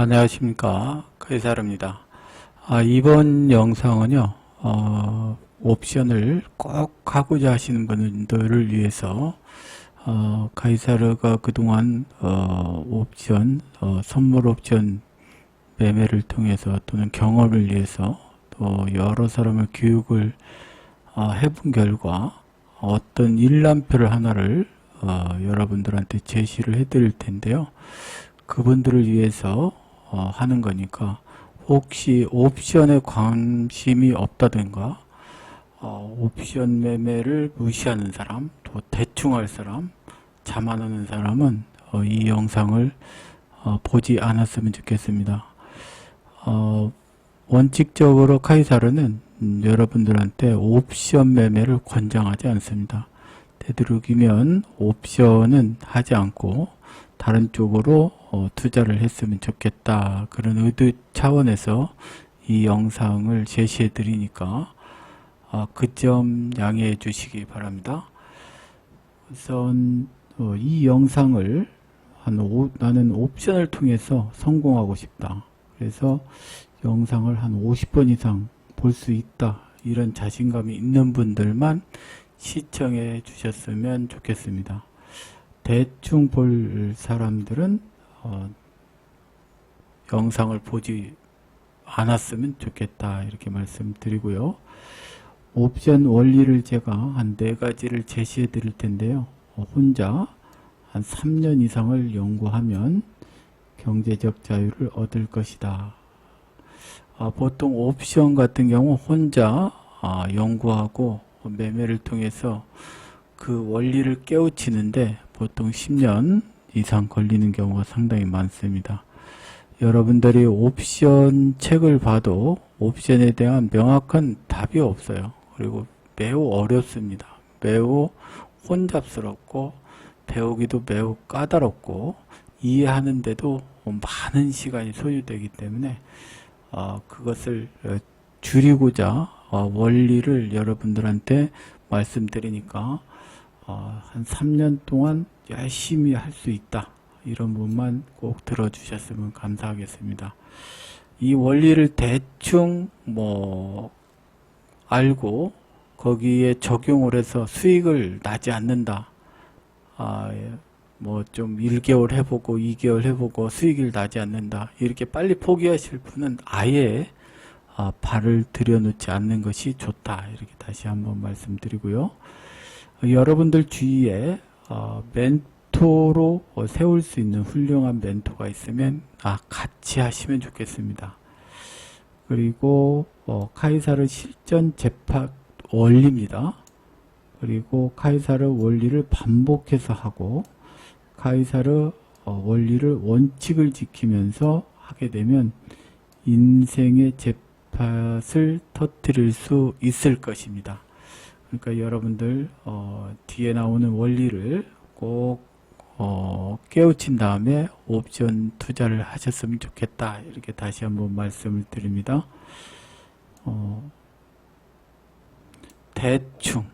안녕하십니까, 카이사르입니다. 이번 영상은요, 옵션을 꼭 하고자 하시는 분들을 위해서 카이사르가 그동안 옵션, 선물 옵션 매매를 통해서 또는 경험을 위해서 또 여러 사람을 교육을 해본 결과 어떤 일람표를 하나를 여러분들한테 제시를 해드릴 텐데요. 그분들을 위해서 하는 거니까 혹시 옵션에 관심이 없다든가 옵션 매매를 무시하는 사람, 또 대충 할 사람, 자만하는 사람은 이 영상을 보지 않았으면 좋겠습니다. 원칙적으로 카이사르는 여러분들한테 옵션 매매를 권장하지 않습니다. 되도록이면 옵션은 하지 않고 다른 쪽으로 투자를 했으면 좋겠다, 그런 의도 차원에서 이 영상을 제시해 드리니까 그 점 양해해 주시기 바랍니다. 우선 이 영상을 나는 옵션을 통해서 성공하고 싶다, 그래서 영상을 한 50번 이상 볼 수 있다, 이런 자신감이 있는 분들만 시청해 주셨으면 좋겠습니다. 대충 볼 사람들은 영상을 보지 않았으면 좋겠다, 이렇게 말씀드리고요. 옵션 원리를 제가 한 4가지를 제시해 드릴 텐데요. 혼자 한 3년 이상을 연구하면 경제적 자유를 얻을 것이다. 보통 옵션 같은 경우 혼자 연구하고 매매를 통해서 그 원리를 깨우치는데 보통 10년 이상 걸리는 경우가 상당히 많습니다. 여러분들이 옵션 책을 봐도 옵션에 대한 명확한 답이 없어요. 그리고 매우 어렵습니다. 매우 혼잡스럽고 배우기도 매우 까다롭고 이해하는데도 많은 시간이 소요되기 때문에 그것을 줄이고자 원리를 여러분들한테 말씀드리니까 한 3년 동안 열심히 할 수 있다, 이런 분만 꼭 들어주셨으면 감사하겠습니다. 이 원리를 대충 알고 거기에 적용을 해서 수익을 나지 않는다, 좀 1개월 해보고 2개월 해보고 수익을 나지 않는다, 이렇게 빨리 포기하실 분은 아예 발을 들여놓지 않는 것이 좋다, 이렇게 다시 한번 말씀드리고요. 여러분들 주위에 멘토로 세울 수 있는 훌륭한 멘토가 있으면 같이 하시면 좋겠습니다. 그리고 카이사르 실전 재파 원리입니다. 그리고 카이사르 원리를 반복해서 하고 카이사르 원리를 원칙을 지키면서 하게 되면 인생의 잭팟을 터뜨릴 수 있을 것입니다. 그러니까 여러분들 뒤에 나오는 원리를 꼭 깨우친 다음에 옵션 투자를 하셨으면 좋겠다, 이렇게 다시 한번 말씀을 드립니다. 대충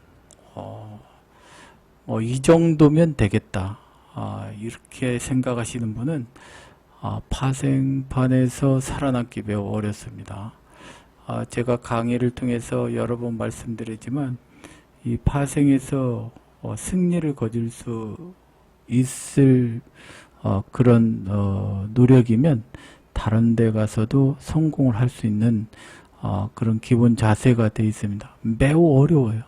이 정도면 되겠다, 이렇게 생각하시는 분은 파생판에서 살아남기 매우 어렵습니다. 제가 강의를 통해서 여러 번 말씀드리지만 이 파생에서 승리를 거둘 수 있을 그런 노력이면 다른 데 가서도 성공을 할 수 있는 그런 기본 자세가 되어 있습니다. 매우 어려워요.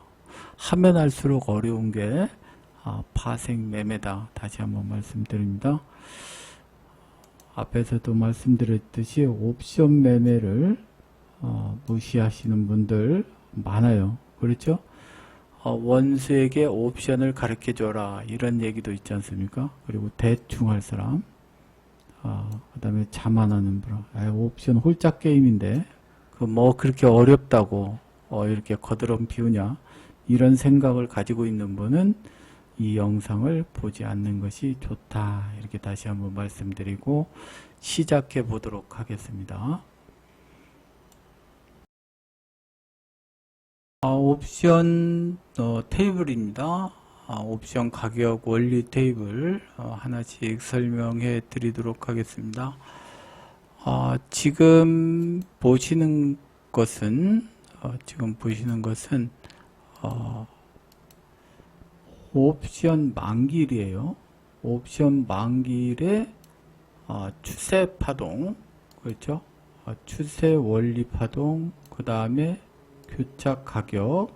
하면 할수록 어려운 게 파생 매매다, 다시 한번 말씀드립니다. 앞에서도 말씀드렸듯이 옵션 매매를 무시하시는 분들 많아요. 그렇죠? 원수에게 옵션을 가르쳐 줘라, 이런 얘기도 있지 않습니까? 그리고 대충 할 사람, 그 다음에 자만하는 분, 옵션 홀짝 게임인데 그렇게 어렵다고 이렇게 거드름 피우냐, 이런 생각을 가지고 있는 분은 이 영상을 보지 않는 것이 좋다, 이렇게 다시 한번 말씀드리고 시작해 보도록 하겠습니다. 옵션 테이블입니다. 옵션 가격 원리 테이블 하나씩 설명해 드리도록 하겠습니다. 지금 보시는 것은 옵션 만길이에요. 옵션 만길의 추세 파동, 그렇죠? 추세 원리 파동, 그 다음에 교착 가격,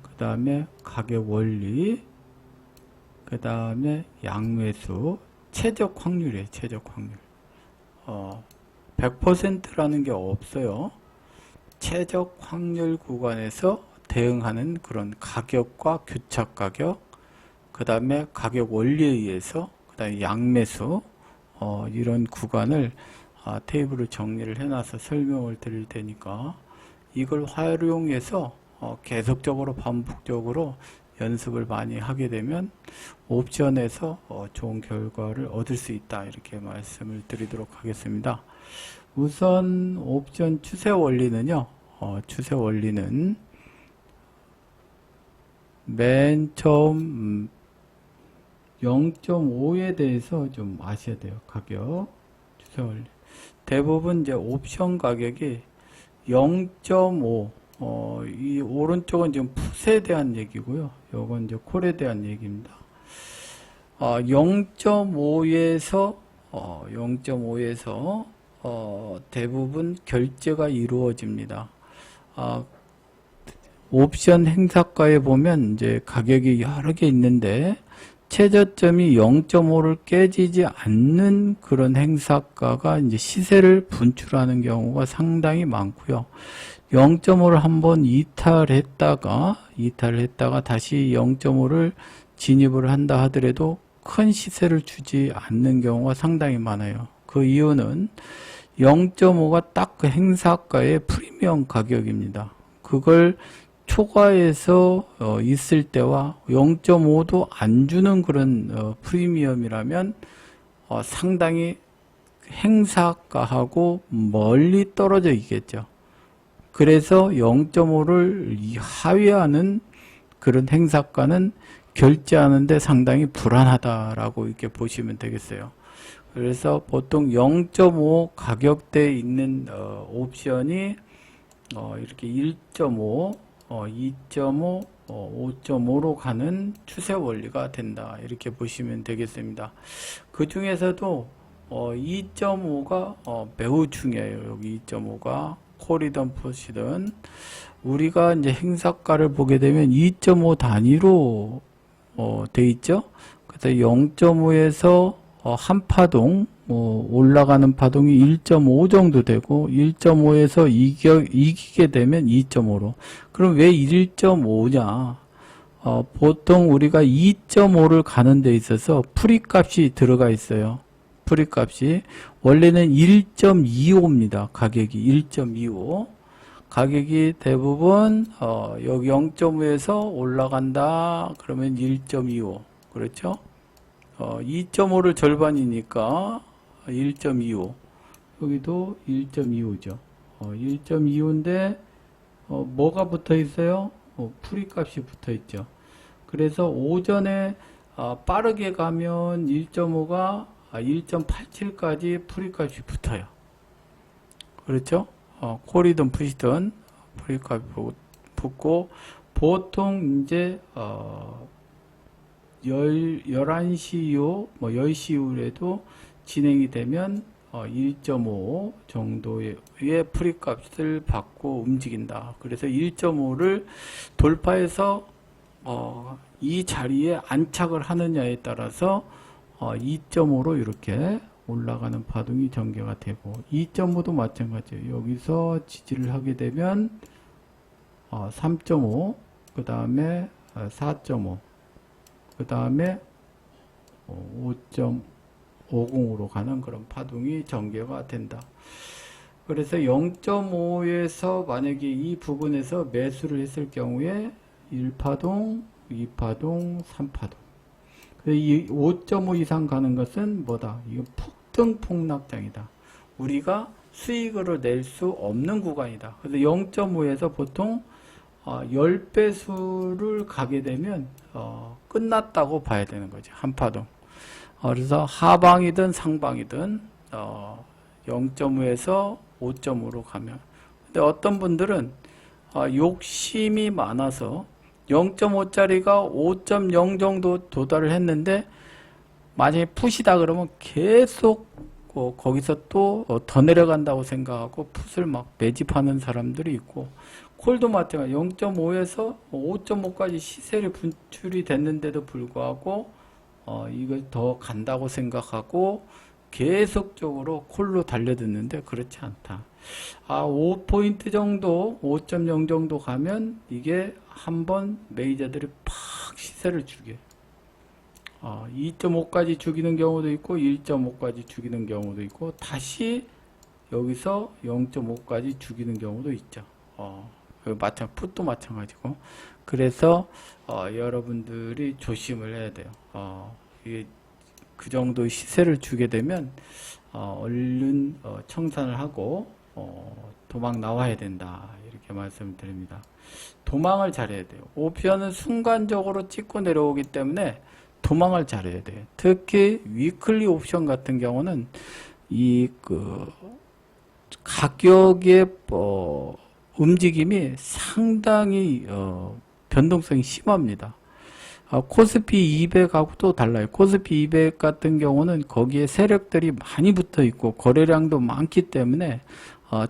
그 다음에 가격 원리, 그 다음에 양매수, 최적 확률이에요. 최적 확률. 100%라는 게 없어요. 최적 확률 구간에서 대응하는 그런 가격과 교착 가격, 그 다음에 가격 원리에 의해서, 그 다음에 양매수, 이런 구간을 테이블을 정리를 해놔서 설명을 드릴 테니까 이걸 활용해서 계속적으로 반복적으로 연습을 많이 하게 되면 옵션에서 좋은 결과를 얻을 수 있다, 이렇게 말씀을 드리도록 하겠습니다. 우선 옵션 추세 원리는요, 추세 원리는 맨 처음 0.5에 대해서 좀 아셔야 돼요. 가격 추세 원리. 대부분 이제 옵션 가격이 0.5, 이 오른쪽은 지금 풋에 대한 얘기고요. 요건 이제 콜에 대한 얘기입니다. 0.5에서 대부분 결제가 이루어집니다. 옵션 행사가에 보면 이제 가격이 여러 개 있는데 최저점이 0.5를 깨지지 않는 그런 행사가가 이제 시세를 분출하는 경우가 상당히 많고요. 0.5를 한번 이탈했다가 다시 0.5를 진입을 한다 하더라도 큰 시세를 주지 않는 경우가 상당히 많아요. 그 이유는 0.5가 딱 그 행사가의 프리미엄 가격입니다. 그걸 초과해서 있을 때와 0.5도 안 주는 그런 프리미엄이라면 상당히 행사가하고 멀리 떨어져 있겠죠. 그래서 0.5를 하회하는 그런 행사가는 결제하는데 상당히 불안하다라고 이렇게 보시면 되겠어요. 그래서 보통 0.5 가격대에 있는 옵션이 이렇게 1.5, 2.5, 5.5로 가는 추세 원리가 된다, 이렇게 보시면 되겠습니다. 그 중에서도 2.5가 매우 중요해요. 여기 2.5가 콜이든 풋이든 우리가 이제 행사가를 보게 되면 2.5 단위로 돼 있죠. 그래서 0.5에서 한 파동, 올라가는 파동이 1.5 정도 되고 1.5에서 이기게 되면 2.5로. 그럼 왜 1.5냐? 보통 우리가 2.5를 가는 데 있어서 프리값이 들어가 있어요. 프리값이 원래는 1.25입니다. 가격이 1.25. 가격이 대부분 여기 0.5에서 올라간다 그러면 1.25. 그렇죠? 2.5를 절반이니까 1.25. 여기도 1.25죠. 1.25인데 뭐가 붙어 있어요? 프리값이 붙어 있죠. 그래서 오전에 빠르게 가면 1.5가 1.87까지 프리값이 붙어요. 그렇죠? 콜이든 풋이든 프리값이 붙고 보통 이제 11시 이후, 10시 이후에도 진행이 되면 1.5 정도의 프리값을 받고 움직인다. 그래서 1.5를 돌파해서 이 자리에 안착을 하느냐에 따라서 2.5로 이렇게 올라가는 파동이 전개가 되고 2.5도 마찬가지예요. 여기서 지지를 하게 되면 3.5, 그 다음에 4.5, 그 다음에 5.50으로 가는 그런 파동이 전개가 된다. 그래서 0.5에서 만약에 이 부분에서 매수를 했을 경우에 1파동, 2파동, 3파동. 이 5.5 이상 가는 것은 뭐다? 이거 폭등 폭락장이다. 우리가 수익을 낼 수 없는 구간이다. 그래서 0.5에서 보통 10배수를 가게 되면 끝났다고 봐야 되는 거죠. 한 파동. 그래서 하방이든 상방이든 0.5에서 5.5로 가면. 근데 어떤 분들은 욕심이 많아서 0.5짜리가 5.0 정도 도달을 했는데 만약에 풋이다 그러면 계속 거기서 또 더 내려간다고 생각하고 풋을 막 매집하는 사람들이 있고, 콜도 마찬가지 0.5에서 5.5까지 시세를 분출이 됐는데도 불구하고 이걸 더 간다고 생각하고 계속적으로 콜로 달려드는데 그렇지 않다. 5포인트 정도, 5.0 정도 가면 이게 한번 메이저들이 팍 시세를 주게. 2.5까지 죽이는 경우도 있고 1.5까지 죽이는 경우도 있고 다시 여기서 0.5까지 죽이는 경우도 있죠. 풋도 마찬가지고. 그래서 여러분들이 조심을 해야 돼요. 이게 그 정도 시세를 주게 되면 얼른 청산을 하고 도망 나와야 된다, 이렇게 말씀을 드립니다. 도망을 잘해야 돼요. 옵션은 순간적으로 찍고 내려오기 때문에 도망을 잘해야 돼요. 특히 위클리 옵션 같은 경우는 가격의 움직임이 상당히 변동성이 심합니다. 코스피 200하고도 달라요. 코스피 200 같은 경우는 거기에 세력들이 많이 붙어 있고 거래량도 많기 때문에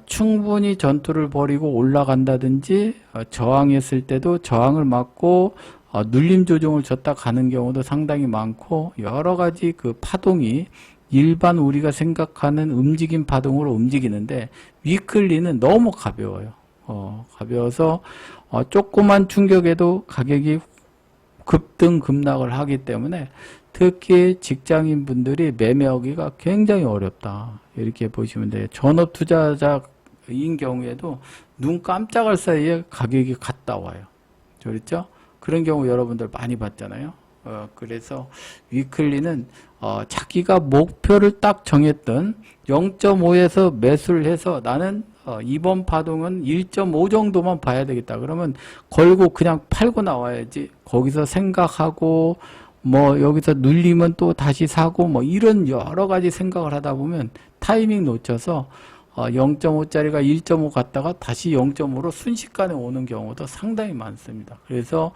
충분히 전투를 벌이고 올라간다든지 저항했을 때도 저항을 맞고 눌림 조정을 줬다 가는 경우도 상당히 많고, 여러 가지 그 파동이 일반 우리가 생각하는 움직임 파동으로 움직이는데 위클리는 너무 가벼워요. 가벼워서 조그만 충격에도 가격이 급등 급락을 하기 때문에 특히 직장인 분들이 매매하기가 굉장히 어렵다, 이렇게 보시면 돼요. 전업 투자자인 경우에도 눈 깜짝할 사이에 가격이 갔다 와요. 그렇죠? 그런 경우 여러분들 많이 봤잖아요. 그래서 위클리는 자기가 목표를 딱 정했던 0.5에서 매수를 해서 나는 이번 파동은 1.5 정도만 봐야 되겠다. 그러면 걸고 그냥 팔고 나와야지. 거기서 생각하고 뭐 여기서 눌리면 또 다시 사고 뭐 이런 여러 가지 생각을 하다 보면 타이밍 놓쳐서 0.5짜리가 1.5 갔다가 다시 0.5로 순식간에 오는 경우도 상당히 많습니다. 그래서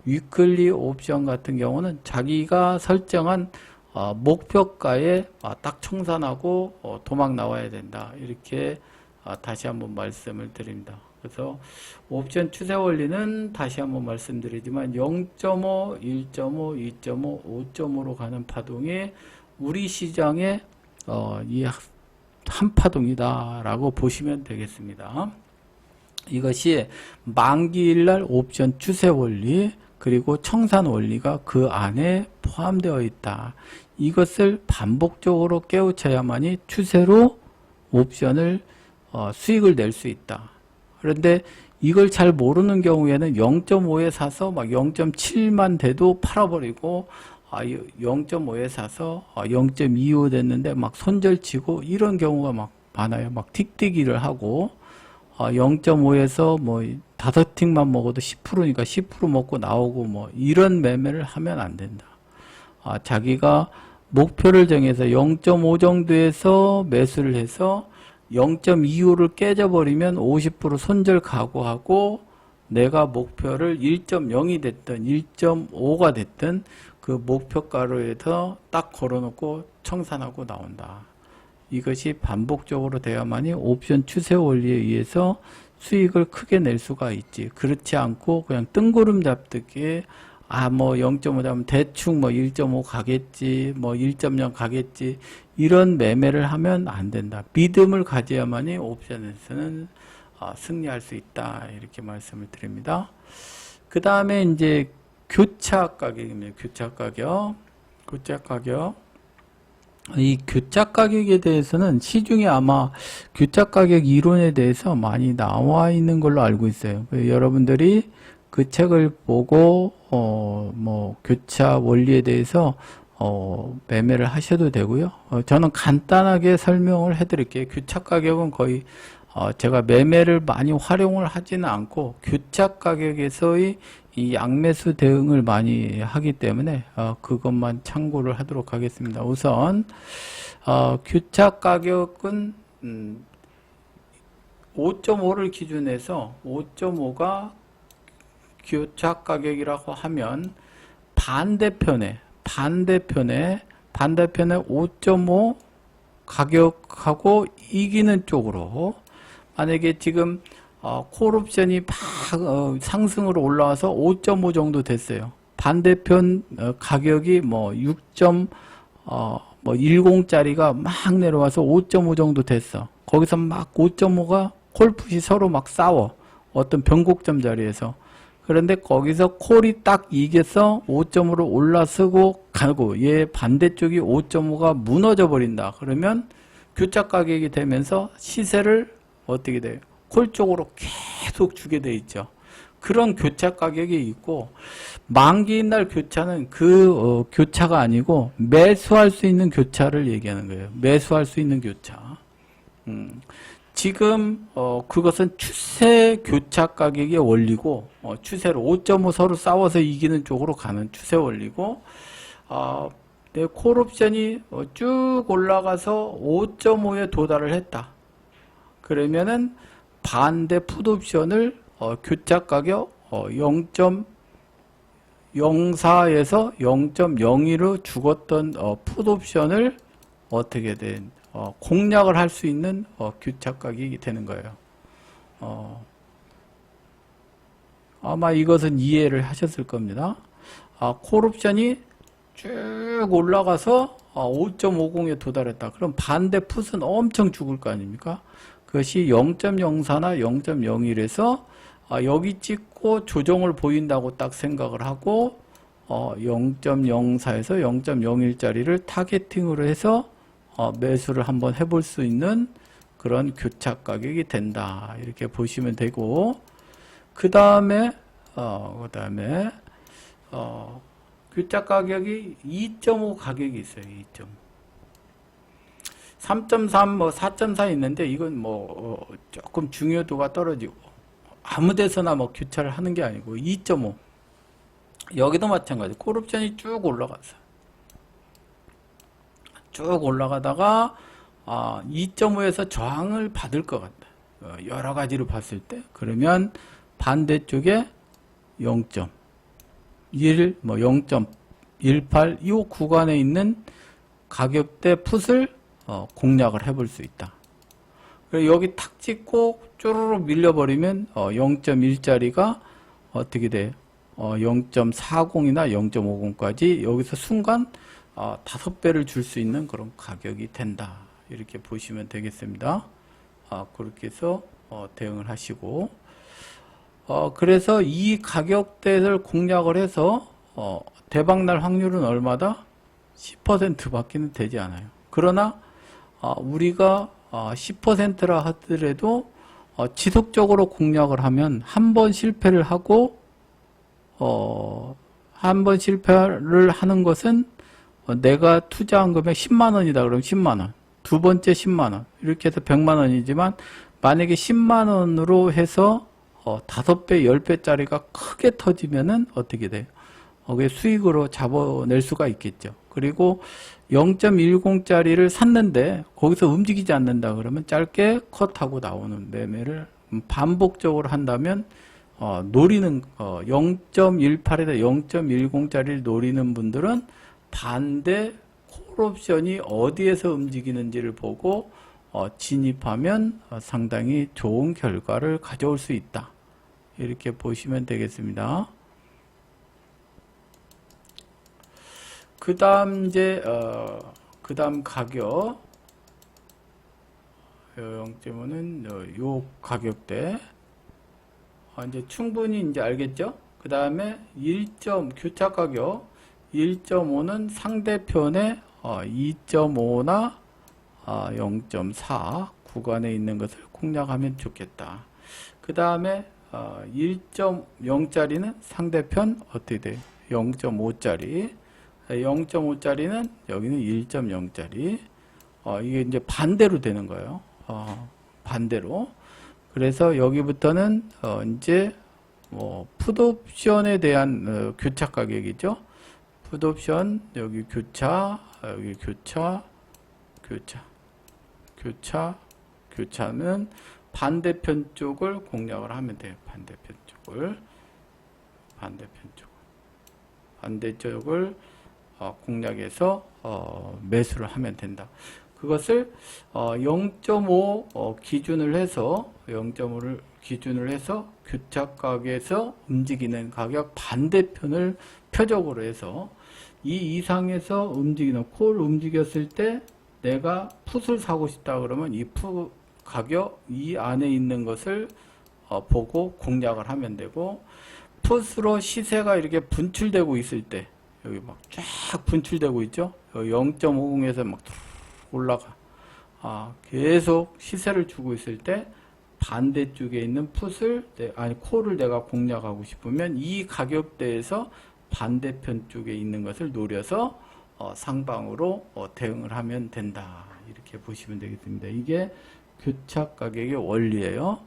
위클리 옵션 같은 경우는 자기가 설정한 목표가에 딱 청산하고 도망 나와야 된다, 이렇게 다시 한번 말씀을 드립니다. 그래서 옵션 추세 원리는 다시 한번 말씀드리지만 0.5, 1.5, 2.5, 5.5로 가는 파동이 우리 시장의 이 한파동이다라고 보시면 되겠습니다. 이것이 만기일날 옵션 추세 원리 그리고 청산 원리가 그 안에 포함되어 있다. 이것을 반복적으로 깨우쳐야만이 추세로 옵션을 수익을 낼 수 있다. 그런데 이걸 잘 모르는 경우에는 0.5에 사서 막 0.7만 돼도 팔아버리고 0.5에 사서 0.25 됐는데 막 손절치고 이런 경우가 막 많아요. 막 틱틱이를 하고 0.5에서 뭐 5틱만 먹어도 10%니까 10% 먹고 나오고 뭐 이런 매매를 하면 안 된다. 자기가 목표를 정해서 0.5 정도에서 매수를 해서 0.25를 깨져버리면 50% 손절 각오하고 내가 목표를 1.0이 됐든 1.5가 됐든 그 목표가로에서 딱 걸어놓고 청산하고 나온다. 이것이 반복적으로 돼야만이 옵션 추세 원리에 의해서 수익을 크게 낼 수가 있지. 그렇지 않고 그냥 뜬구름 잡듯이 뭐 0.5 잡으면 대충 뭐 1.5 가겠지, 뭐 1.0 가겠지, 이런 매매를 하면 안 된다. 믿음을 가져야만이 옵션에서는 승리할 수 있다, 이렇게 말씀을 드립니다. 그 다음에 이제 교차 가격입니다. 교차 가격. 이 교차 가격에 대해서는 시중에 아마 교차 가격 이론에 대해서 많이 나와 있는 걸로 알고 있어요. 여러분들이 그 책을 보고 뭐 교차 원리에 대해서 매매를 하셔도 되고요. 저는 간단하게 설명을 해드릴게요. 교차 가격은 거의 제가 매매를 많이 활용을 하지는 않고 교차 가격에서의 이 양매수 대응을 많이 하기 때문에 그것만 참고를 하도록 하겠습니다. 우선 교차 가격은 5.5를 기준해서 5.5가 교착 가격이라고 하면 반대편에 5.5 가격하고 이기는 쪽으로, 만약에 지금 콜옵션이 막 상승으로 올라와서 5.5 정도 됐어요. 반대편 가격이 뭐 6.10짜리가 막 내려와서 5.5 정도 됐어. 거기서 막 5.5가 콜풋이 서로 막 싸워. 어떤 변곡점 자리에서. 그런데 거기서 콜이 딱 이겨서 5.5로 올라서고 가고, 얘 반대쪽이 5.5가 무너져 버린다. 그러면 교착 가격이 되면서 시세를 어떻게 돼요? 콜 쪽으로 계속 주게 돼 있죠. 그런 교착 가격이 있고, 만기인 날 교차는 교차가 아니고 매수할 수 있는 교차를 얘기하는 거예요. 매수할 수 있는 교차. 지금 그것은 추세 교착 가격의 원리고, 추세로 5.5 서로 싸워서 이기는 쪽으로 가는 추세 원리고, 내 콜옵션이 쭉 올라가서 5.5에 도달을 했다. 그러면은 반대 풋옵션을 교착 가격 0.04에서 0.02로 죽었던 풋옵션을 어떻게 된 공략을 할 수 있는 교착 가격이 되는 거예요. 아마 이것은 이해를 하셨을 겁니다. 콜옵션이 쭉 올라가서 5.50에 도달했다. 그럼 반대 풋은 엄청 죽을 거 아닙니까? 그것이 0.04나 0.01에서 여기 찍고 조정을 보인다고 딱 생각을 하고 0.04에서 0.01짜리를 타겟팅으로 해서 매수를 한번 해볼 수 있는 그런 교착 가격이 된다. 이렇게 보시면 되고, 그 다음에 교착 가격이 2.5 가격이 있어요. 2.5. 3.3, 4.4 있는데 이건 조금 중요도가 떨어지고, 아무 데서나 교차를 하는 게 아니고 2.5. 여기도 마찬가지. 콜옵션이 쭉 올라갔어요. 쭉 올라가다가 2.5에서 저항을 받을 것 같다. 여러 가지로 봤을 때. 그러면 반대쪽에 0.1, 0.18 이 구간에 있는 가격대 풋을 공략을 해볼 수 있다. 그리고 여기 탁 찍고 쪼르르 밀려버리면 0.1짜리가 어떻게 돼요? 0.40이나 0.50까지 여기서 순간 5배를 줄 수 있는 그런 가격이 된다. 이렇게 보시면 되겠습니다. 그렇게 해서 대응을 하시고, 그래서 이 가격대를 공략을 해서 대박날 확률은 얼마다? 10% 밖에는 되지 않아요. 그러나 우리가 10%라 하더라도 지속적으로 공략을 하면 한 번 실패를 하고, 한 번 실패를 하는 것은 내가 투자한 금액 10만 원이다 그러면 10만 원, 두 번째 10만 원, 이렇게 해서 100만 원이지만 만약에 10만 원으로 해서 5배, 10배짜리가 크게 터지면은 어떻게 돼요? 그게 수익으로 잡아낼 수가 있겠죠. 그리고 0.10짜리를 샀는데 거기서 움직이지 않는다 그러면 짧게 컷하고 나오는 매매를 반복적으로 한다면 노리는 0.18에다 0.10짜리를 노리는 분들은 반대 콜옵션이 어디에서 움직이는지를 보고 진입하면 상당히 좋은 결과를 가져올 수 있다. 이렇게 보시면 되겠습니다. 그 다음 그 다음 가격 0.5는 요 가격대 이제 충분히 이제 알겠죠? 그 다음에 교착 가격 1.5는 상대편의 2.5나 0.4 구간에 있는 것을 공략하면 좋겠다. 그 다음에 1.0짜리는 상대편 어떻게 돼요? 0.5짜리 0.5짜리는 여기는 1.0짜리 이게 이제 반대로 되는 거예요. 반대로. 그래서 여기부터는 이제 풋옵션에 대한 교착 가격이죠. 풋옵션 여기 교차, 여기 교차, 교차, 교차, 교차는 반대편 쪽을 공략을 하면 돼요. 반대쪽을 공략해서 매수를 하면 된다. 그것을 0.5 기준을 해서 0.5를 기준을 해서 교착각에서 움직이는 가격 반대편을 표적으로 해서 이 이상에서 움직이는 콜 움직였을 때 내가 풋을 사고 싶다 그러면 이 풋 가격 이 안에 있는 것을 보고 공략을 하면 되고, 풋으로 시세가 이렇게 분출되고 있을 때 여기 막 쫙 분출되고 있죠. 0.50에서 막 올라가 계속 시세를 주고 있을 때 반대쪽에 있는 풋을 콜을 내가 공략하고 싶으면 이 가격대에서 반대편 쪽에 있는 것을 노려서 상방으로 대응을 하면 된다. 이렇게 보시면 되겠습니다. 이게 교착 가격의 원리예요.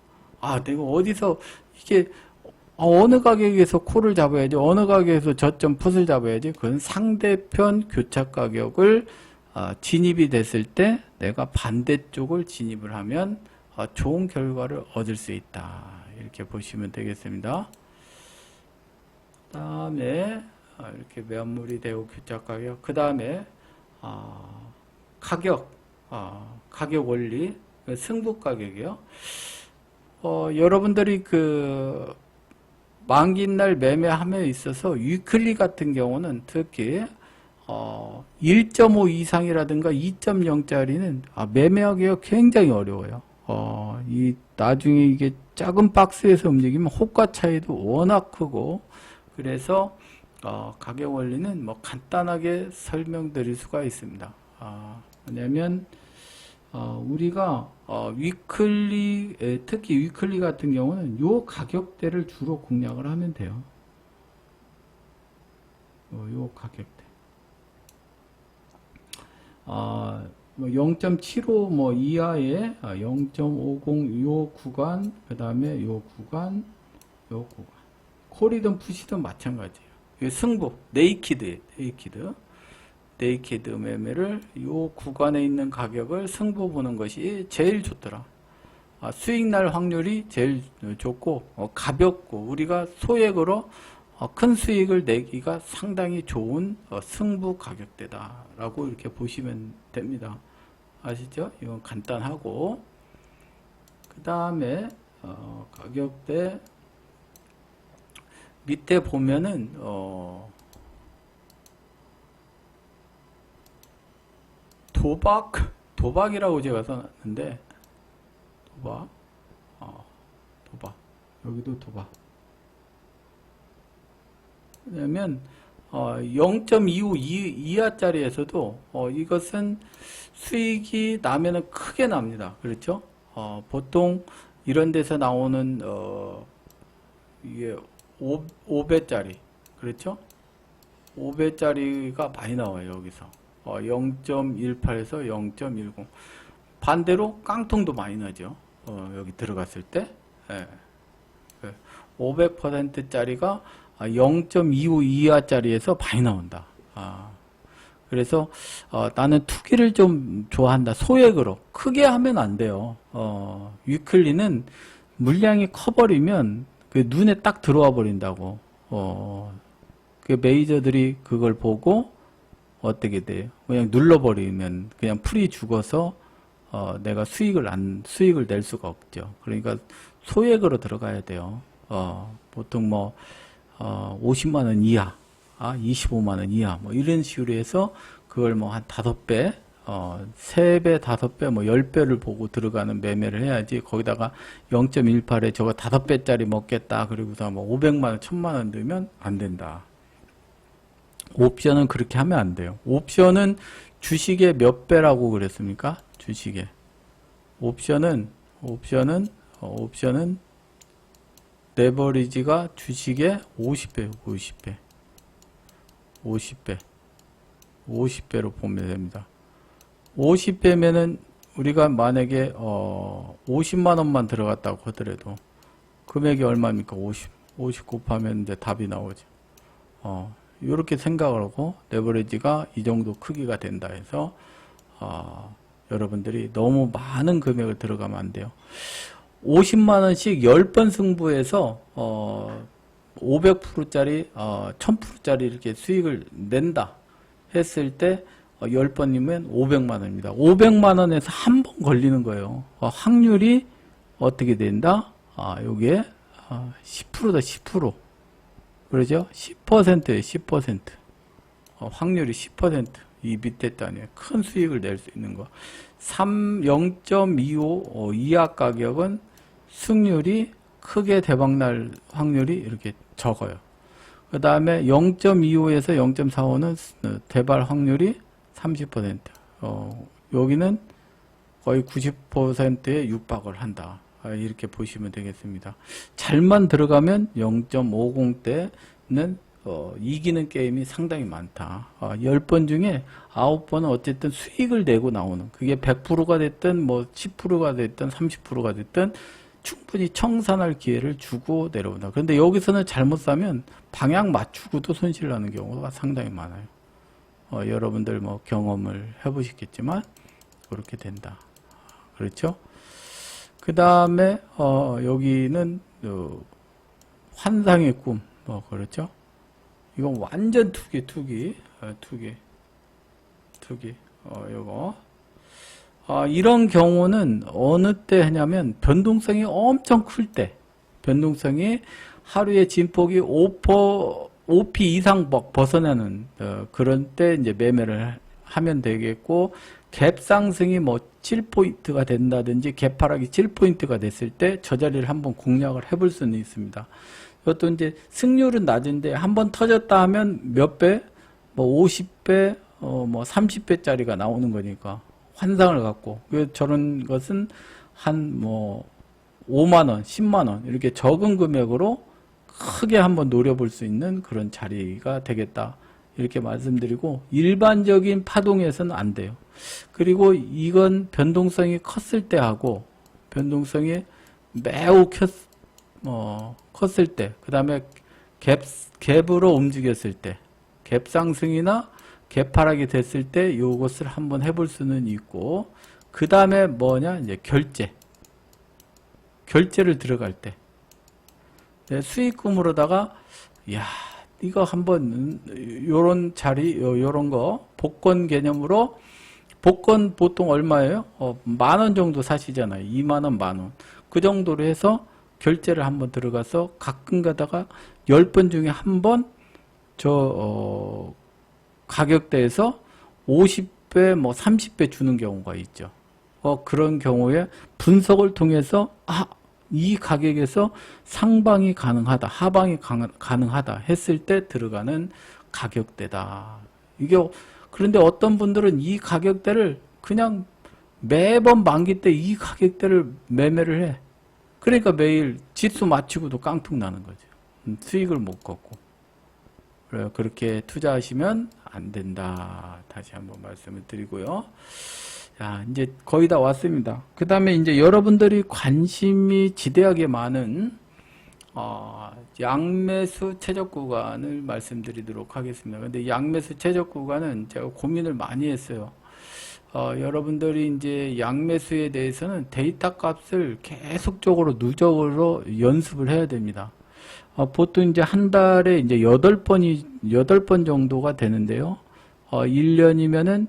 내가 어디서 이게 어느 가격에서 콜을 잡아야지, 어느 가격에서 저점 풋을 잡아야지. 그건 상대편 교착 가격을 진입이 됐을 때 내가 반대쪽을 진입을 하면 좋은 결과를 얻을 수 있다. 이렇게 보시면 되겠습니다. 그 다음에 이렇게 매물이 되고 교착 가격, 그 다음에 가격 원리, 승부 가격이요. 여러분들이 그 만기날 매매함에 있어서 위클리 같은 경우는 특히 1.5 이상이라든가 2.0짜리는 매매하기가 굉장히 어려워요. 나중에 이게 작은 박스에서 움직이면 호가 차이도 워낙 크고, 그래서 가격 원리는 뭐 간단하게 설명드릴 수가 있습니다. 왜냐면 우리가 위클리, 특히 위클리 같은 경우는 요 가격대를 주로 공략을 하면 돼요. 요 가격대. 뭐 0.75 뭐 이하의 0.50 요 구간, 그 다음에 요 구간. 콜이든 풋이든 마찬가지예요. 승부, 네이키드 매매를 요 구간에 있는 가격을 승부 보는 것이 제일 좋더라. 수익 날 확률이 제일 좋고 가볍고 우리가 소액으로 큰 수익을 내기가 상당히 좋은 승부 가격대다라고 이렇게 보시면 됩니다. 아시죠? 이건 간단하고, 그 다음에 가격대 밑에 보면은 도박이라고 제가 써놨는데, 도박. 여기도 도박. 왜냐면 0.25 이하짜리에서도 이것은 수익이 나면은 크게 납니다. 그렇죠? 보통 이런 데서 나오는 이게 5배짜리, 그렇죠? 5배짜리가 많이 나와요. 여기서 0.18에서 0.10. 반대로 깡통도 많이 나죠. 여기 들어갔을 때 500%짜리가 0.25 이하짜리에서 많이 나온다. 그래서 나는 투기를 좀 좋아한다. 소액으로 크게 하면 안 돼요. 위클리는 물량이 커버리면 그 눈에 딱 들어와 버린다고. 그 메이저들이 그걸 보고 어떻게 돼요? 그냥 눌러버리면 그냥 풀이 죽어서 내가 수익을 낼 수가 없죠. 그러니까 소액으로 들어가야 돼요. 보통 뭐 50만 원 이하, 25만 원 이하, 뭐 이런 식으로 해서 그걸 뭐 한 5배, 3배, 5배, 뭐 10배를 보고 들어가는 매매를 해야지. 거기다가 0.18에 저거 5배짜리 먹겠다. 그리고서 뭐 500만 원, 1000만 원 넣으면 안 된다. 옵션은 그렇게 하면 안 돼요. 옵션은 주식의 몇 배라고 그랬습니까? 주식의. 옵션은 레버리지가 주식의 50배. 50배로 보면 됩니다. 50배면은 우리가 만약에 50만 원만 들어갔다고 하더라도 금액이 얼마입니까? 50 곱하면 이제 답이 나오죠. 이렇게 생각을 하고 레버리지가 이 정도 크기가 된다 해서 여러분들이 너무 많은 금액을 들어가면 안 돼요. 50만원씩 10번 승부해서 500%짜리 1000%짜리 이렇게 수익을 낸다 했을 때 10번이면 500만원입니다. 500만원에서 한 번 걸리는 거예요. 확률이 어떻게 된다? 요게 10%다. 10%. 그러죠? 10%예요. 10%. 확률이 10%. 이 밑에 단위에 큰 수익을 낼 수 있는 거. 0.25 이하 가격은 승률이 크게 대박날 확률이 이렇게 적어요. 그 다음에 0.25에서 0.45는 대박 확률이 30%. 여기는 거의 90%에 육박을 한다. 이렇게 보시면 되겠습니다. 잘만 들어가면 0.50대는 이기는 게임이 상당히 많다. 10번 중에 9번은 어쨌든 수익을 내고 나오는, 그게 100%가 됐든 뭐 10%가 됐든 30%가 됐든 충분히 청산할 기회를 주고 내려온다. 그런데 여기서는 잘못 사면 방향 맞추고도 손실 나는 경우가 상당히 많아요. 여러분들 뭐 경험을 해보시겠지만 그렇게 된다. 그렇죠? 그 다음에 여기는 환상의 꿈, 그렇죠? 이건 완전 투기. 요거. 이런 경우는 어느 때 하냐면 변동성이 엄청 클 때, 변동성이 하루에 진폭이 5p 이상 벗어나는 그런 때 이제 매매를 하면 되겠고, 갭 상승이 뭐 7포인트가 된다든지 갭 하락이 7포인트가 됐을 때 저 자리를 한번 공략을 해볼 수는 있습니다. 이것도 이제 승률은 낮은데 한번 터졌다 하면 몇 배? 뭐 50배, 뭐 30배짜리가 나오는 거니까 환상을 갖고. 저런 것은 한 뭐 5만원, 10만원 이렇게 적은 금액으로 크게 한번 노려볼 수 있는 그런 자리가 되겠다. 이렇게 말씀드리고, 일반적인 파동에서는 안 돼요. 그리고 이건 변동성이 컸을 때 하고 변동성이 매우 컸을 때, 그 다음에 갭으로 움직였을 때, 갭 상승이나 갭 하락이 됐을 때 이것을 한번 해볼 수는 있고, 그 다음에 뭐냐, 이제 결제를 들어갈 때 수익금으로다가 이거 한번 요런 자리, 요런 거 복권 개념으로, 복권 보통 얼마예요? 10,000원 정도 사시잖아요. 20,000원, 10,000원. 그 정도로 해서 결제를 한번 들어가서 가끔 가다가 10번 중에 한 번 가격대에서 50배, 뭐 30배 주는 경우가 있죠. 그런 경우에 분석을 통해서 이 가격에서 상방이 가능하다, 하방이 가능하다 했을 때 들어가는 가격대다. 그런데 어떤 분들은 이 가격대를 그냥 매번 만기 때 이 가격대를 매매를 해. 그러니까 매일 지수 맞추고도 깡통 나는 거죠. 수익을 못 걷고. 그렇게 투자하시면 안 된다. 다시 한번 말씀을 드리고요. 자, 이제 거의 다 왔습니다. 그 다음에 이제 여러분들이 관심이 지대하게 많은 양매수 최적 구간을 말씀드리도록 하겠습니다. 근데 양매수 최적 구간은 제가 고민을 많이 했어요. 여러분들이 이제 양매수에 대해서는 데이터 값을 계속적으로 누적으로 연습을 해야 됩니다. 보통 이제 한 달에 이제 8번 정도가 되는데요. 1년이면은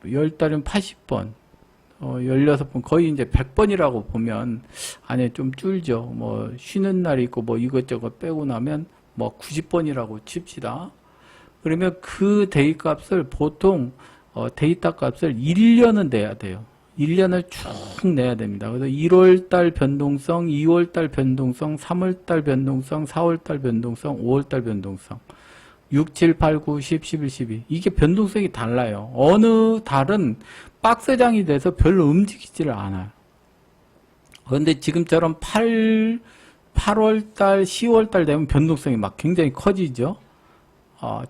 10달이면 80번, 16번, 거의 이제 100번이라고 보면, 안에 좀 줄죠. 뭐, 쉬는 날이 있고, 뭐, 이것저것 빼고 나면, 뭐, 90번이라고 칩시다. 그러면 그 데이 값을 보통, 데이터 값을 1년은 내야 돼요. 1년을 쭉 내야 됩니다. 그래서 1월달 변동성, 2월달 변동성, 3월달 변동성, 4월달 변동성, 5월달 변동성. 6, 7, 8, 9, 10, 11, 12. 이게 변동성이 달라요. 어느 달은 박스장이 돼서 별로 움직이지를 않아요. 그런데 지금처럼 8월달, 10월달 되면 변동성이 막 굉장히 커지죠.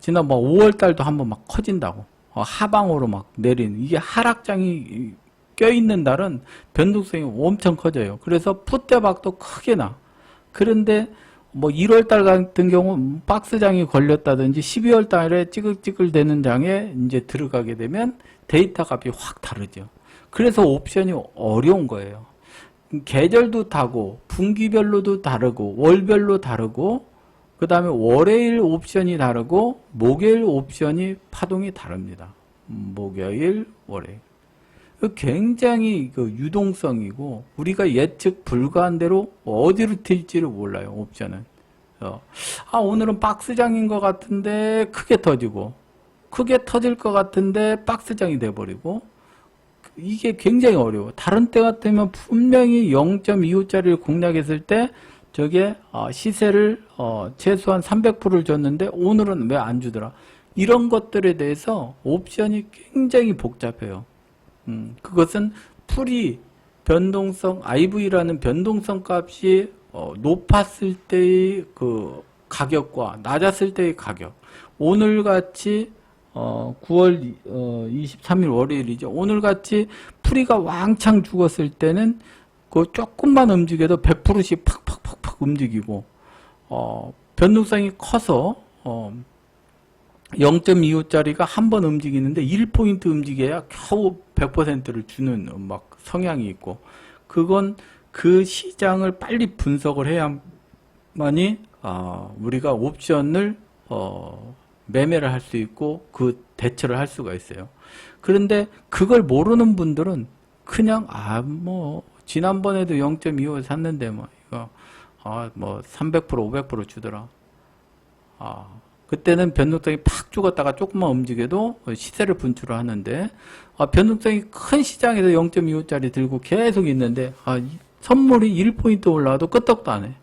지난 뭐 5월달도 한번 막 커진다고. 하방으로 막 내리는. 이게 하락장이 껴있는 달은 변동성이 엄청 커져요. 그래서 풋대박도 크게 나. 그런데 뭐 1월달 같은 경우 박스장이 걸렸다든지 12월달에 찌글찌글 되는 장에 이제 들어가게 되면 데이터 값이 확 다르죠. 그래서 옵션이 어려운 거예요. 계절도 다고 분기별로도 다르고 월별로 다르고 그 다음에 월요일 옵션이 다르고 목요일 옵션이 파동이 다릅니다. 목요일, 월요일. 굉장히 그 유동성이고 우리가 예측 불가한 대로 어디로 튈지를 몰라요. 옵션은. 오늘은 박스장인 것 같은데 크게 터지고 크게 터질 것 같은데 박스장이 돼버리고 이게 굉장히 어려워. 다른 때 같으면 분명히 0.25짜리를 공략했을 때 저게 시세를 최소한 300%를 줬는데 오늘은 왜 안 주더라. 이런 것들에 대해서 옵션이 굉장히 복잡해요. 그것은 풀이 변동성 IV라는 변동성 값이 높았을 때의 그 가격과 낮았을 때의 가격. 오늘 같이 9월 23일 월요일이죠. 오늘 같이 풀이가 왕창 죽었을 때는 그 조금만 움직여도 100%씩 팍팍팍팍 움직이고 변동성이 커서 0.25짜리가 한 번 움직이는데 1포인트 움직여야 겨우 100%를 주는 막 성향이 있고 그건 그 시장을 빨리 분석을 해야만이 우리가 옵션을 매매를 할 수 있고 그 대처를 할 수가 있어요. 그런데 그걸 모르는 분들은 그냥 뭐 지난번에도 0.25에 샀는데 뭐 이거 뭐 300% 500% 주더라. 그때는 변동성이 팍 죽었다가 조금만 움직여도 시세를 분출을 하는데 변동성이 큰 시장에서 0.25짜리 들고 계속 있는데 선물이 1포인트 올라와도 끄떡도 안 해.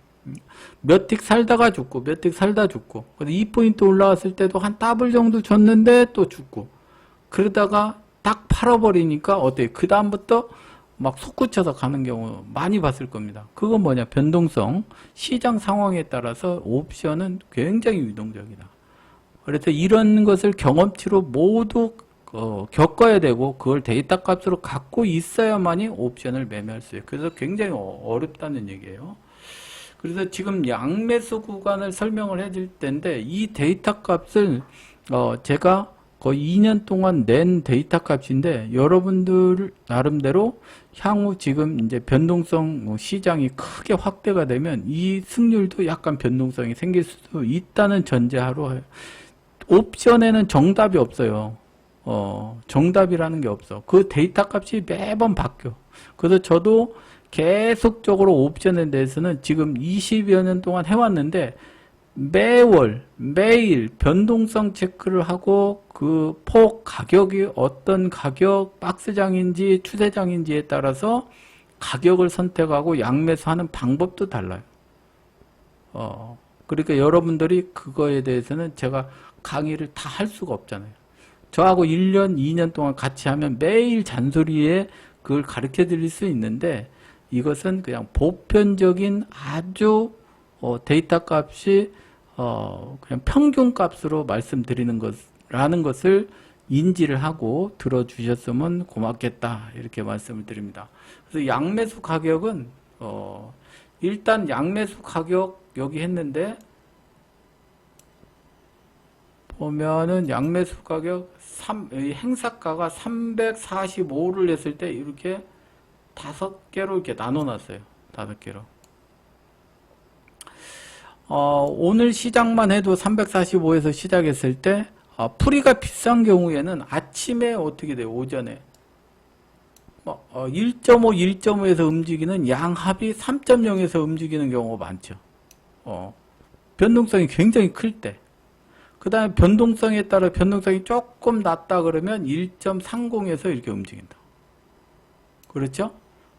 몇 틱 살다가 죽고 몇 틱 살다 죽고 2포인트 올라왔을 때도 한 더블 정도 줬는데 또 죽고 그러다가 딱 팔아버리니까 어때요? 그 다음부터 막 솟구쳐서 가는 경우 많이 봤을 겁니다. 그건 뭐냐? 변동성, 시장 상황에 따라서 옵션은 굉장히 유동적이다. 그래서 이런 것을 경험치로 모두 겪어야 되고 그걸 데이터 값으로 갖고 있어야만이 옵션을 매매할 수 있어요. 그래서 굉장히 어렵다는 얘기예요. 그래서 지금 양매수 구간을 설명을 해줄 텐데 이 데이터 값을 제가 거의 2년 동안 낸 데이터 값인데 여러분들 나름대로 향후 지금 이제 변동성 시장이 크게 확대가 되면 이 승률도 약간 변동성이 생길 수도 있다는 전제하로 옵션에는 정답이 없어요. 정답이라는 게 없어. 그 데이터 값이 매번 바뀌어. 그래서 저도 계속적으로 옵션에 대해서는 지금 20여 년 동안 해왔는데 매월, 매일 변동성 체크를 하고 그 폭 가격이 어떤 가격, 박스장인지 추세장인지에 따라서 가격을 선택하고 양매수하는 방법도 달라요. 그러니까 여러분들이 그거에 대해서는 제가 강의를 다 할 수가 없잖아요. 저하고 1년, 2년 동안 같이 하면 매일 잔소리에 그걸 가르쳐 드릴 수 있는데 이것은 그냥 보편적인 아주 데이터 값이 그냥 평균 값으로 말씀드리는 것라는 것을 인지를 하고 들어주셨으면 고맙겠다 이렇게 말씀을 드립니다. 그래서 양매수 가격은 일단 양매수 가격 여기 했는데 보면은 양매수 가격 행사가가 345를 했을 때 이렇게 5개로 이렇게 나눠놨어요. 5개로. 오늘 시작만 해도 345에서 시작했을 때 풀이가 비싼 경우에는 아침에 어떻게 돼요? 오전에 1.5, 1.5에서 움직이는 양합이 3.0에서 움직이는 경우가 많죠. 변동성이 굉장히 클 때. 그 다음에 변동성에 따라 변동성이 조금 낮다 그러면 1.30에서 이렇게 움직인다. 그렇죠?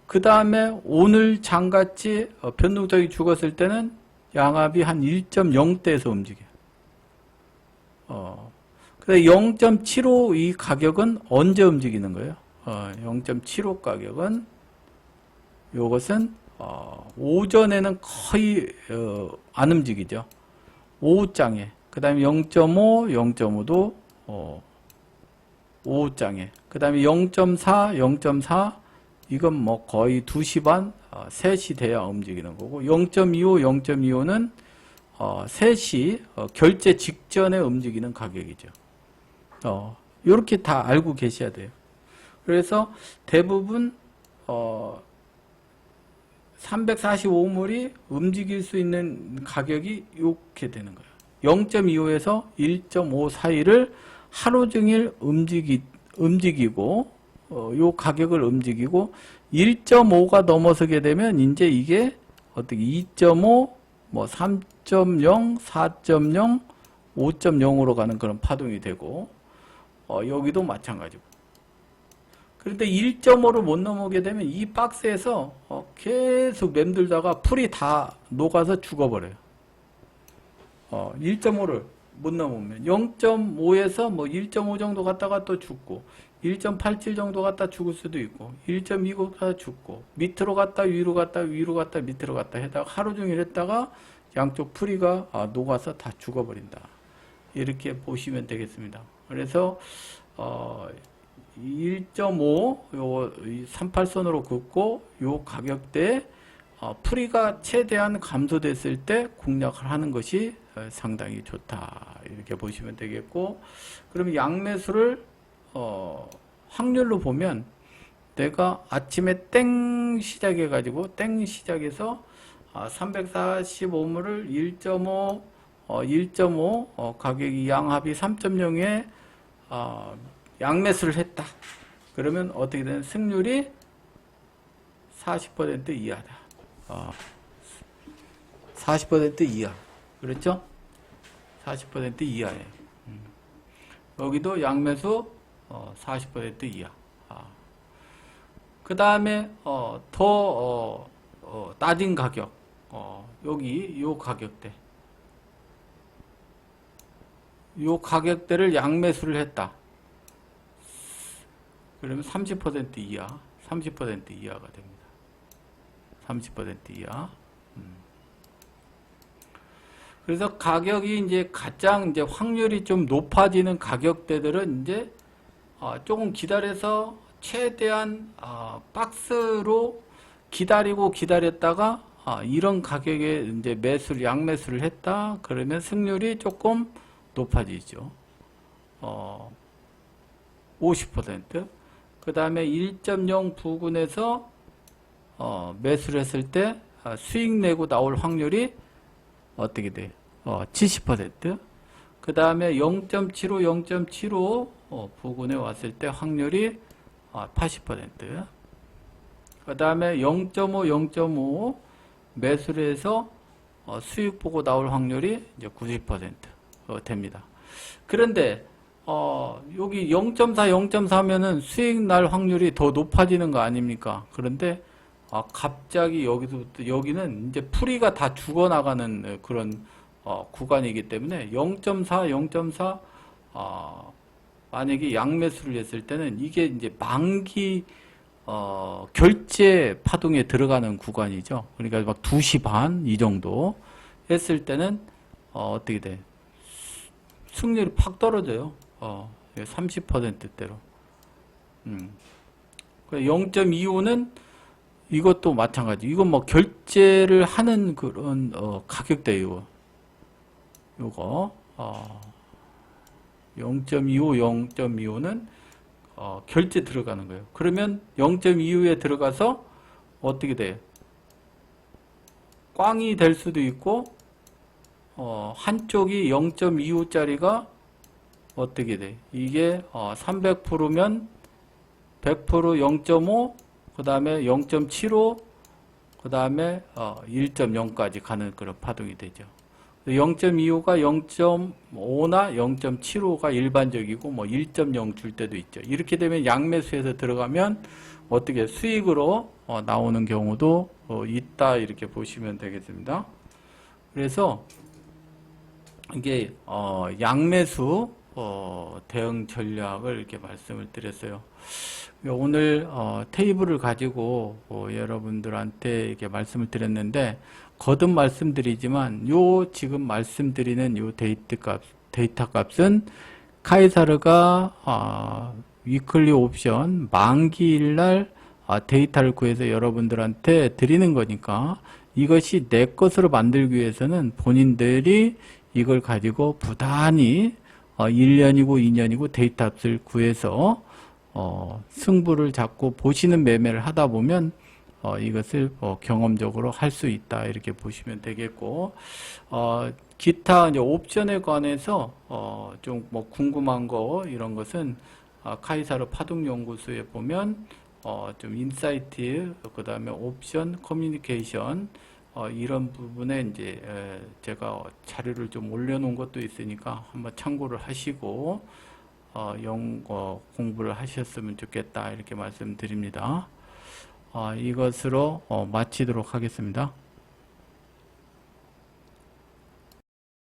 그 다음에 오늘 장같이 변동성이 죽었을 때는 양압이 한 1.0대에서 움직여요. 그래서 0.75 이 가격은 언제 움직이는 거예요? 0.75 가격은 요것은 오전에는 거의 안 움직이죠. 오후장에. 그 다음에 0.5, 0.5도 오후장에. 그 다음에 0.4, 0.4 이건 뭐 거의 2시 반, 3시 돼야 움직이는 거고 0.25, 0.25는 셋이 결제 직전에 움직이는 가격이죠. 이렇게 다 알고 계셔야 돼요. 그래서 대부분 345물이 움직일 수 있는 가격이 이렇게 되는 거예요. 0.25에서 1.5 사이를 하루 종일 움직이고 요 가격을 움직이고 1.5가 넘어서게 되면 이제 이게 어떻게 2.5, 뭐 3.0, 4.0, 5.0으로 가는 그런 파동이 되고 여기도 마찬가지고. 그런데 1.5를 못 넘어오게 되면 이 박스에서 계속 맴돌다가 풀이 다 녹아서 죽어버려요. 1.5를 못 넘으면 0.5에서 뭐 1.5 정도 갔다가 또 죽고 1.87 정도 갔다 죽을 수도 있고 1.29 갔다 죽고 밑으로 갔다 위로 갔다 위로 갔다 밑으로 갔다 해다가 하루 종일 했다가 양쪽 풀이가 녹아서 다 죽어버린다. 이렇게 보시면 되겠습니다. 그래서 1.5 요 38선으로 긋고 요 가격대에 풀이가 최대한 감소됐을 때 공략을 하는 것이 상당히 좋다. 이렇게 보시면 되겠고, 그러면 양매수를 확률로 보면 내가 아침에 땡 시작해 가지고 땡 시작해서 345물을 1.5 가격이 양합이 3.0에 양매수를 했다. 그러면 어떻게 되는 승률이 40% 이하다. 40% 이하. 그렇죠? 40% 이하에. 여기도 양매수 40% 이하. 그 다음에 더 낮은 가격. 여기 요 가격대. 요 가격대를 양매수를 했다. 그러면 30% 이하, 30% 이하가 됩니다. 30% 이하. 그래서 가격이 이제 가장 이제 확률이 좀 높아지는 가격대들은 이제 조금 기다려서 최대한 박스로 기다렸다가 이런 가격에 이제 양매수를 했다. 그러면 승률이 조금 높아지죠. 50%. 그 다음에 1.0 부근에서 매수를 했을 때 수익 내고 나올 확률이 어떻게 돼? 70%. 그 다음에 0.75 부근에 왔을 때 확률이 80%. 그 다음에 0.5 매수를 해서 수익 보고 나올 확률이 이제 90% 됩니다. 그런데 여기 0.4면은 수익 날 확률이 더 높아지는 거 아닙니까? 그런데 갑자기 여기는 이제 풀이가 다 죽어나가는 그런 구간이기 때문에 0.4 만약에 양매수를 했을 때는 이게 이제 만기 결제 파동에 들어가는 구간이죠. 그러니까 막 2시 반 이 정도 했을 때는 어떻게 돼? 승률이 팍 떨어져요. 30%대로. 0.25는 이것도 마찬가지. 이건 뭐 결제를 하는 그런 가격대예요. 요거 0.25는 결제 들어가는 거예요. 그러면 0.25에 들어가서 어떻게 돼? 꽝이 될 수도 있고 한쪽이 0.25짜리가 어떻게 돼? 이게 300%면 100% 0.5, 그 다음에 0.75, 그 다음에 1.0까지 가는 그런 파동이 되죠. 0.25가 0.5나 0.75가 일반적이고 뭐 1.0 줄 때도 있죠. 이렇게 되면 양매수에서 들어가면 어떻게 수익으로 나오는 경우도 있다. 이렇게 보시면 되겠습니다. 그래서 이게 양매수 대응 전략을 이렇게 말씀을 드렸어요. 오늘 테이블을 가지고 여러분들한테 이렇게 말씀을 드렸는데 거듭 말씀드리지만 지금 말씀드리는 요 데이터 값은 카이사르가 위클리 옵션 만기일날 데이터를 구해서 여러분들한테 드리는 거니까 이것이 내 것으로 만들기 위해서는 본인들이 이걸 가지고 부단히 1년이고 2년이고 데이터값을 구해서 승부를 잡고 보시는 매매를 하다 보면 이것을 경험적으로 할 수 있다 이렇게 보시면 되겠고, 기타 이제 옵션에 관해서 좀 뭐 궁금한 거 이런 것은 카이사르 파동연구소에 보면 좀 인사이트, 그 다음에 옵션, 커뮤니케이션 이런 부분에 이제 제가 자료를 좀 올려놓은 것도 있으니까 한번 참고를 하시고 공부를 하셨으면 좋겠다 이렇게 말씀드립니다. 이것으로 마치도록 하겠습니다.